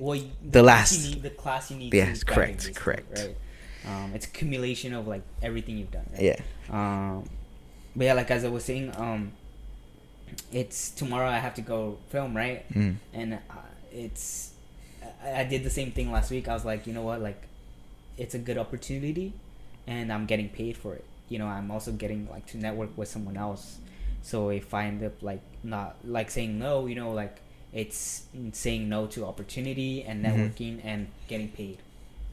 well, The class last- you need, the class you need. Yes, to correct, graduate, correct. Right. It's accumulation of like everything you've done. Right? Yeah. But yeah, like as I was saying, it's tomorrow. I have to go film, right? And it's. I did the same thing last week. I was like, you know what, like, it's a good opportunity, and I'm getting paid for it. You know, I'm also getting like to network with someone else. So if I end up like not like saying no, you know, like it's saying no to opportunity and networking and getting paid.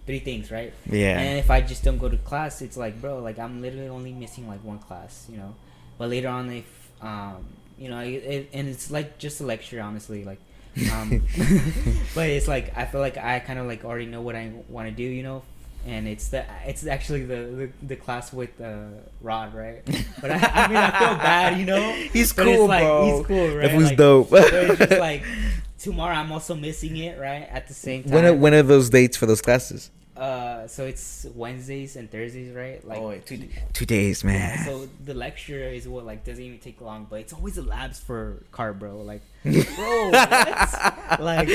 3 things, right? Yeah. And if I just don't go to class, it's like, bro, like I'm literally only missing like 1 class, you know. But later on, if you know, and it's like just a lecture, honestly, like. But it's like I feel like I kind of like already know what I want to do, you know. And it's actually the class with Rod, right? But I mean, I feel bad, you know. He's But cool, it's like, bro. He's cool, right? That was like, dope. But it's just like tomorrow, I'm also missing it, right? At the same time. When are those dates for those classes? So it's Wednesdays and Thursdays, right? Like 2 days, man. yeah, so the lecture is what like doesn't even take long, but it's always the labs for car, bro. Like Bro, what? Like,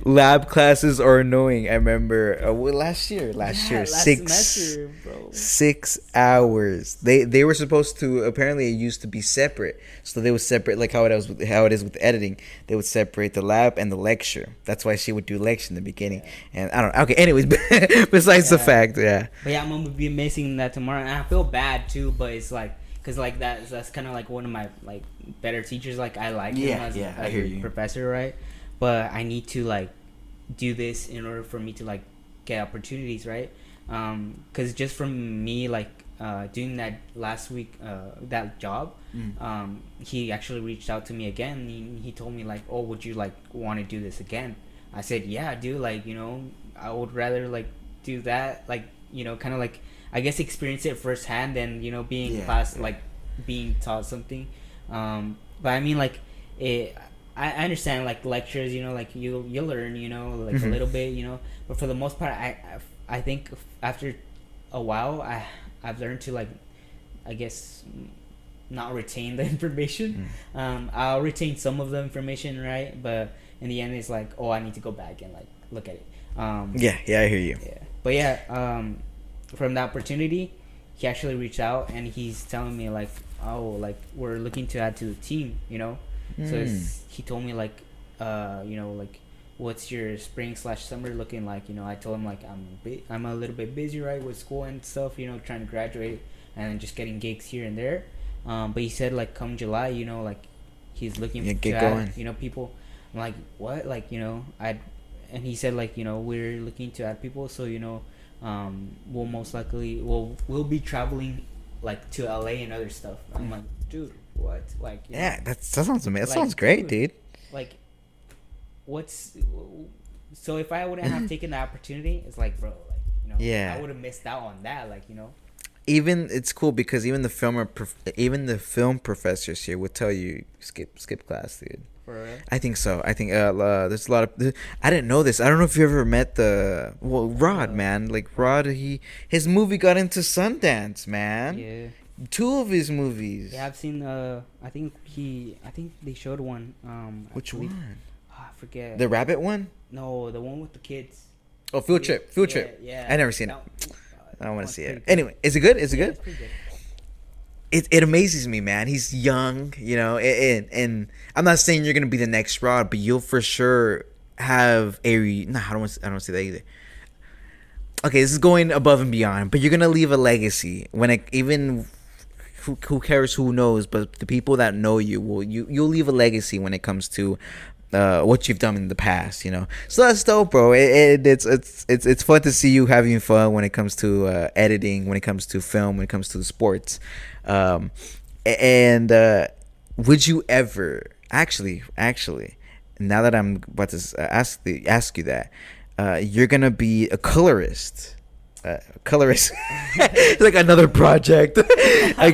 lab classes are annoying. I remember last year, last semester, bro. 6 hours. They were supposed to, apparently it used to be separate. So they would separate, like how it is with editing. They would separate the lab and the lecture. That's why she would do lecture in the beginning. And I don't know. Okay, anyways, besides the fact, yeah. But yeah, I'm gonna be missing that tomorrow, and I feel bad too. But it's like, cause like that's kind of like one of my like better teachers. Like I like him as I hear you. professor, right? But I need to like do this in order for me to like get opportunities, right? Cause just from me like doing that last week, that job, he actually reached out to me again. He told me like, oh, would you like want to do this again? I said, yeah, dude. Like, you know, I would rather like do that, like, you know, kind of like, I guess, experience it firsthand than, you know, being class, like being taught something. But I mean, like, I understand like lectures, you know, like you learn, you know, like a little bit, you know, but for the most part, I think after a while, I've learned to like, I guess, not retain the information. I'll retain some of the information, right? But in the end, it's like, oh, I need to go back and like look at it. Yeah, I hear you. Yeah, but yeah, from the opportunity, he actually reached out and he's telling me like, oh, like we're looking to add to the team, you know. So he told me like, you know, like, what's your spring/summer looking like? You know, I told him like I'm a little bit busy, right, with school and stuff, you know, trying to graduate and then just getting gigs here and there. But he said like come July, you know, like he's looking to add, you know, people. I'm like, what? Like, you know, and he said like, you know, we're looking to add people, so you know, we'll most likely we'll be traveling like to LA and other stuff. I'm like, dude, what? Like, yeah, that sounds amazing. That sounds great, dude. Like, so if I wouldn't have taken the opportunity, it's like, bro, like, you know, I would have missed out on that, like, you know. Even it's cool because even the film professors here would tell you skip class, dude. For real? I think so. I think there's a lot of. I didn't know this. I don't know if you ever met Rod, man. Like Rod, his movie got into Sundance, man. Yeah. 2 of his movies. Yeah, I've seen. I think they showed one. Which one? I forget. The rabbit one? No, the one with the kids. Oh, Field Trip. Yeah. I never seen it. I don't want to see it. Good. Anyway, is it good? Is it good? It's pretty good. It amazes me, man. He's young, you know, and I'm not saying you're gonna be the next Rod, but you'll for sure have I don't want to say that either. Okay, this is going above and beyond, but you're gonna leave a legacy who cares, who knows, but the people that know you'll leave a legacy when it comes to what you've done in the past, you know. So that's dope, bro. It's fun to see you having fun when it comes to editing, when it comes to film, when it comes to the sports. And would you ever actually, now that I'm about to ask you that, you're gonna be a colorist. It's like another project. I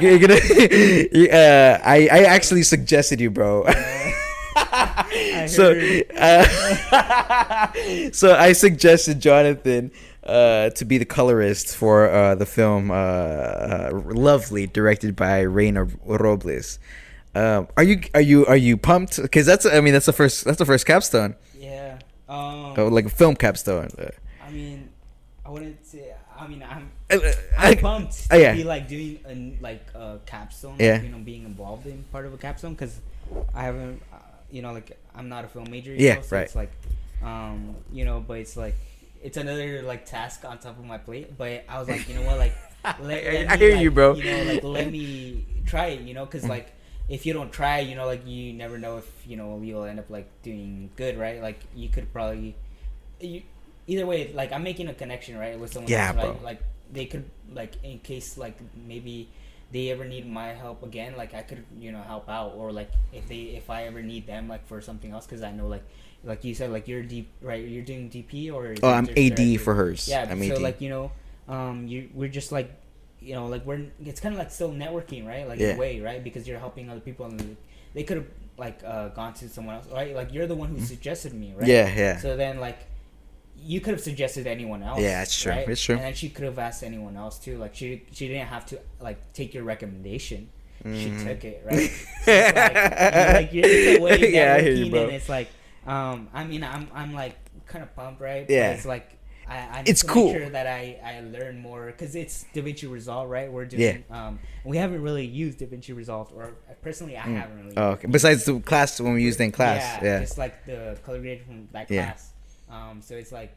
actually suggested you, bro. So I suggested Jonathan to be the colorist for the film Lovely, directed by Reina Robles. Are you pumped? Because that's the first capstone. Yeah. Like a film capstone. I mean, I wouldn't say. I mean, I'm pumped to be like doing a capstone. Like, you know, being involved in part of a capstone, because I haven't. You know, like I'm not a film major. You know, so right. It's like, you know, but it's like it's another like task on top of my plate. But I was like, you know what, like I hear you, bro. You know, like let me try it. You know, because like if you don't try, you know, like you never know if you know you'll end up like doing good, right? Like you could probably, either way, like I'm making a connection, right, with someone. Yeah, else, bro. right? Like they could like in case like maybe they ever need my help again, like I could, you know, help out, or like if I ever need them like for something else, because I know like you said, like you're right, you're doing DP or I'm AD for hers. Yeah, I'm so AD. like, you know, we're just like, you know, like it's kind of like still networking, right? Like in a way, right? Because you're helping other people, and they could have like gone to someone else, right? Like you're the one who suggested me, right? Yeah. So then like you could have suggested anyone else. Yeah, it's true. Right? It's true. And then she could have asked anyone else too. Like she didn't have to like take your recommendation. she took it, right? So it's it's a way Yeah, I hear you, networking, bro. and it's like, I mean, I'm like kind of pumped, right? Yeah. But it's like I need It's to cool. make sure that I learn more because it's DaVinci Resolve, right? We're Yeah. doing we haven't really used DaVinci Resolve, or personally I haven't really. Oh, okay. Besides the class when we used in class, yeah. just like the color grading from that Yeah. class. So it's like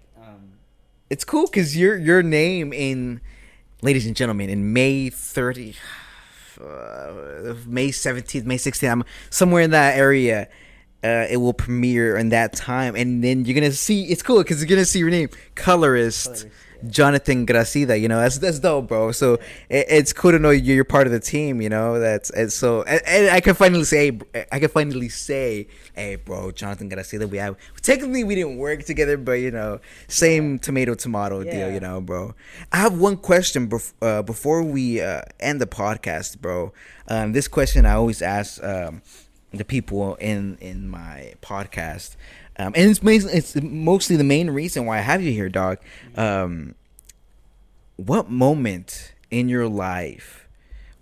It's cool because your name in, ladies and gentlemen, in May 30, May 17th, May 16th, I'm somewhere in that area. It will premiere in that time, and then you're gonna see. It's cool because you're gonna see your name, colorist, Jonathan Gracida. You know, that's dope, bro. So it's cool to know you're part of the team. You know, and I can finally say, hey, bro, Jonathan Gracida. We didn't work together, but you know, same tomato deal. You know, bro. I have one question before we end the podcast, bro. This question I always ask. The people in my podcast, and it's mostly the main reason why I have you here, dog. What moment in your life,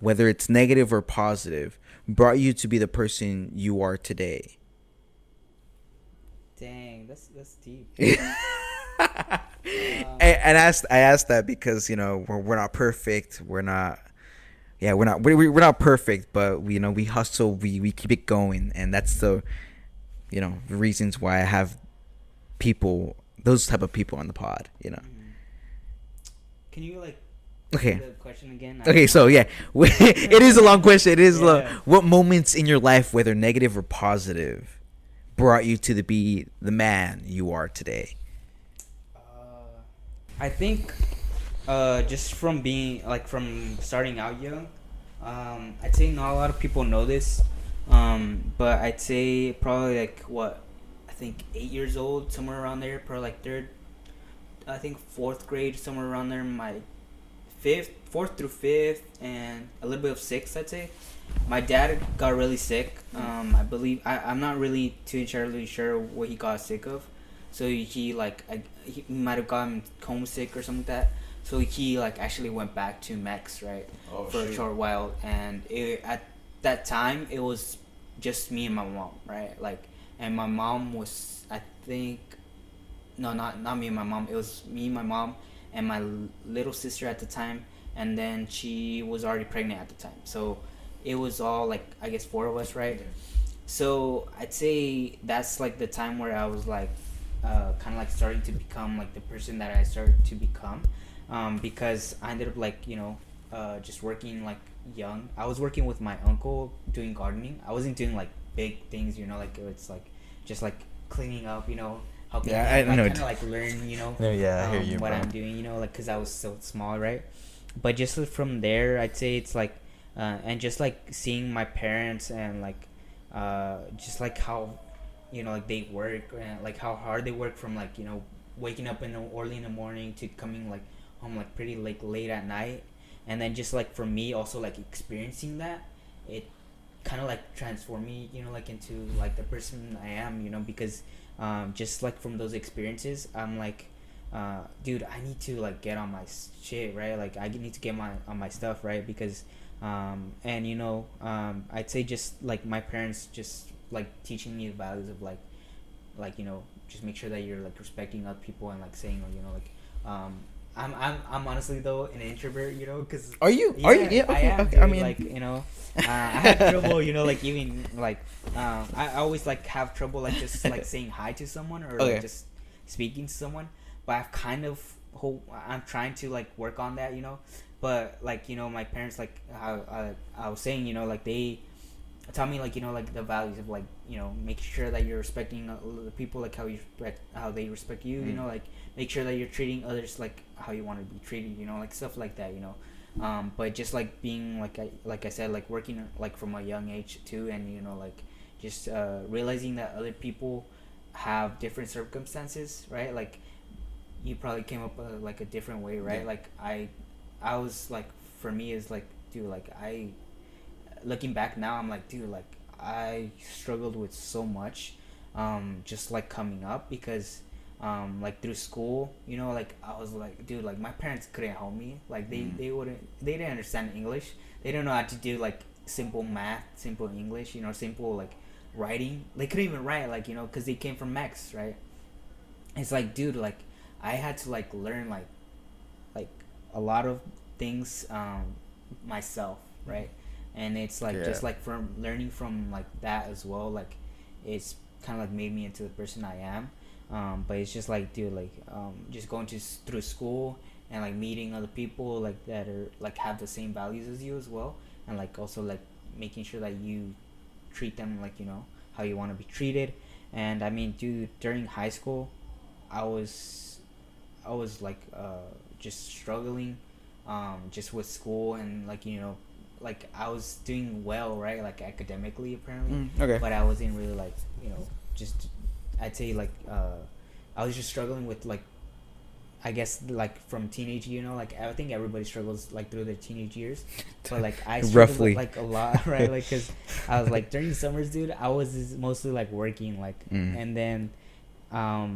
whether it's negative or positive, brought you to be the person you are today? Dang, that's deep. And I asked that because you know we're not perfect. We're not perfect, but we hustle, we keep it going, and that's the reasons why I have those type of people on the pod. Can you Okay. the question again? Okay, so yeah, it is a long question. It is what moments in your life, whether negative or positive, brought you to be the man you are today? I think just from being from starting out young, I'd say not a lot of people know this, but I'd say probably I think 8 years old, somewhere around there, probably third, I think fourth grade, somewhere around there, my fourth through fifth, and a little bit of sixth, I'd say. My dad got really sick. I believe I'm not really too entirely sure what he got sick of. So he might have gotten homesick or something like that. So he actually went back to Mex, right, for a short while, and at that time it was just me and my mom, right, and my mom was, I think, no, not me and my mom. It was me, my mom, and my little sister at the time, and then she was already pregnant at the time. So it was all I guess four of us, right? So I'd say that's the time where I was kind of starting to become the person that I started to become, because I ended up just working young. I was working with my uncle doing gardening. I wasn't doing big things, it's just cleaning up, helping him, kind of learn, I hear you, what bro. I'm doing, because I was so small, right? But just from there, I'd say it's and just seeing my parents and just how they work, and how hard they work from waking up early in the morning to coming home pretty late at night, and then just for me also experiencing that, it kind of transformed me into the person I am, because just from those experiences, I'm dude, I need to get on my shit, right? I need to get on my stuff, right? Because and I'd say just my parents just teaching me the values of just make sure that you're respecting other people, and saying I'm honestly though an introvert, because Are you yeah, okay, I am, okay, dude, I mean I have trouble, even I always have trouble just saying hi to someone, or Okay. just speaking to someone, but I've kind of I'm trying to work on that, but my parents, I was saying, they tell me the values of make sure that you're respecting the people how you respect how they respect you, make sure that you're treating others how you want to be treated, stuff like that, but just being I said, working from a young age too, and just realizing that other people have different circumstances, right? You probably came up a different way, right? Yeah. I was for me is dude, I looking back now, I'm dude, I struggled with so much, just coming up, because through school, I was dude, my parents couldn't help me, they didn't understand English, they don't know how to do simple math, simple English, you know, simple like writing. They couldn't even write, like, you know, because they came from Mex, right? It's like, dude, like I had to like learn like a lot of things myself, right? And it's like just like from learning from like that as well, like it's kind of like made me into the person I am. But it's just like, dude, like just going through school and like meeting other people like that are like have the same values as you as well, and like also like making sure that you treat them like, you know, how you want to be treated. And I mean, dude, during high school I was like just struggling just with school, and like, you know, like I was doing well, right, like academically apparently, Okay. but I wasn't really like, you know, just I'd say like I was just struggling with like, I guess like from teenage, you know, like I think everybody struggles like through their teenage years, but like I struggled Roughly. with, like a lot, right? Like because I was like during summers, dude, I was just mostly like working, like, and then I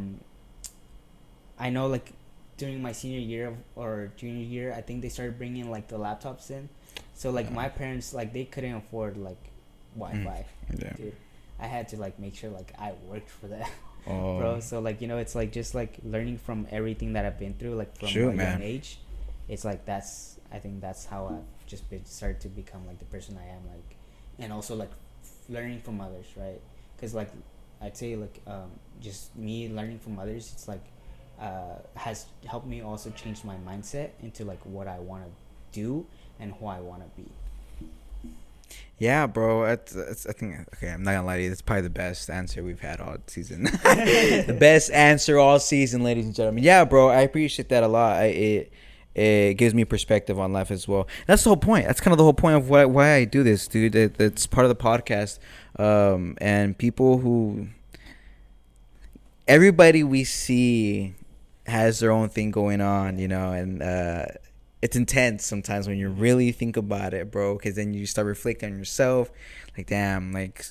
know like during my senior year or junior year, I think they started bringing like the laptops in, so like my parents, like they couldn't afford like Wi-Fi, dude. I had to like make sure like I worked for that. Bro, so like, you know, it's like just like learning from everything that I've been through, like from a young age. It's like I think that's how I've just started to become like the person I am, like, and also like learning from others, right? Because like I'd say like just me learning from others, it's like has helped me also change my mindset into like what I want to do and who I want to be. Yeah, bro. I think, okay, I'm not gonna lie to you. That's probably the best answer we've had all season. The best answer all season, ladies and gentlemen. Yeah, bro. I appreciate that a lot. It gives me perspective on life as well. That's the whole point. That's kind of the whole point of why I do this, dude. It's part of the podcast. And people who, everybody we see has their own thing going on, you know, and it's intense sometimes when you really think about it, bro, because then you start reflecting on yourself, like, damn, like,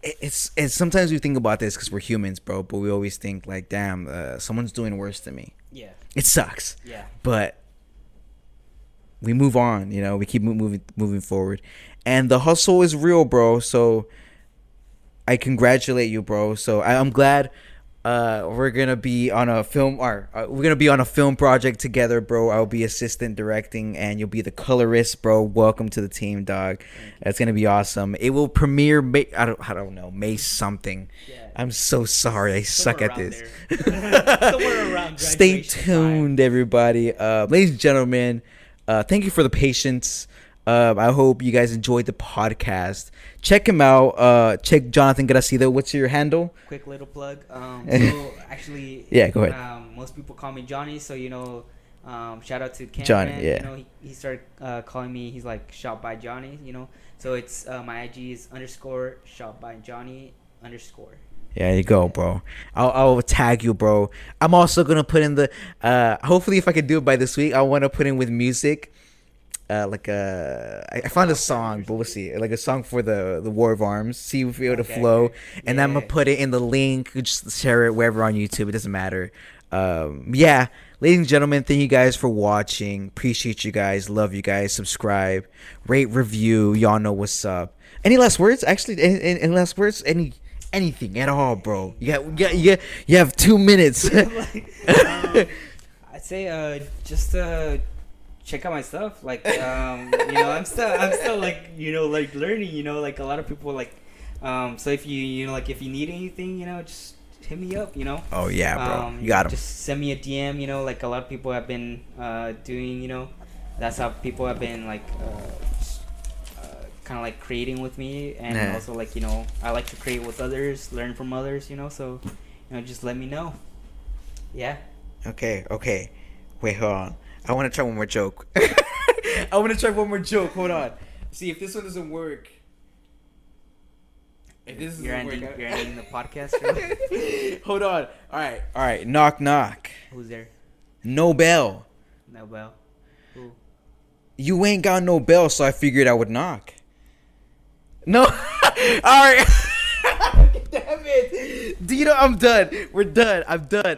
it's sometimes we think about this because we're humans, bro, but we always think like, damn, someone's doing worse than me. Yeah, it sucks. Yeah, but we move on, you know, we keep moving forward, and the hustle is real, bro. So I congratulate you, bro. So I'm glad we're gonna be on a film, or we're gonna be on a film project together, bro. I'll be assistant directing, and you'll be the colorist, bro. Welcome to the team, dog. That's gonna be awesome. It will premiere I don't know, May something. Yeah. I'm so sorry, I suck at this. Somewhere around Stay tuned, time. Everybody. Ladies and gentlemen, thank you for the patience. I hope you guys enjoyed the podcast. Check him out. Check Jonathan Gracida. What's your handle? Quick little plug. So actually, yeah, go ahead. Most people call me Johnny, so you know, shout out to Cameron. Johnny, yeah. You know, he started calling me. He's like shot by Johnny. You know, so it's my IG is _ shot by Johnny _ Yeah, you go, bro. I'll tag you, bro. I'm also gonna put in the hopefully if I can do it by this week, I want to put in with music. I found a song, but we'll see. Like a song for the War of Arms. See if we're able to flow, and I'm gonna put it in the link. Just share it wherever on YouTube. It doesn't matter. Yeah, ladies and gentlemen, thank you guys for watching. Appreciate you guys. Love you guys. Subscribe, rate, review. Y'all know what's up. Any last words? Actually, any last words? Anything at all, bro? You have 2 minutes. I'd say just check out my stuff, like you know, I'm still like, you know, like learning, you know, like a lot of people like so if you know, like if you need anything, you know, just hit me up, you know. Oh yeah, bro, you got him. Just send me a DM, you know, like a lot of people have been doing, you know, that's how people have been like kind of like creating with me, and also like, you know, I like to create with others, learn from others, you know, so you know, just let me know. Yeah. Okay, wait, hold on. I want to try one more joke. Hold on. See if this one doesn't work. If you're ending the podcast. Hold on. All right. Knock, knock. Who's there? No bell. Who? You ain't got no bell, so I figured I would knock. No. All right. Damn it. Dino, I'm done. We're done. I'm done.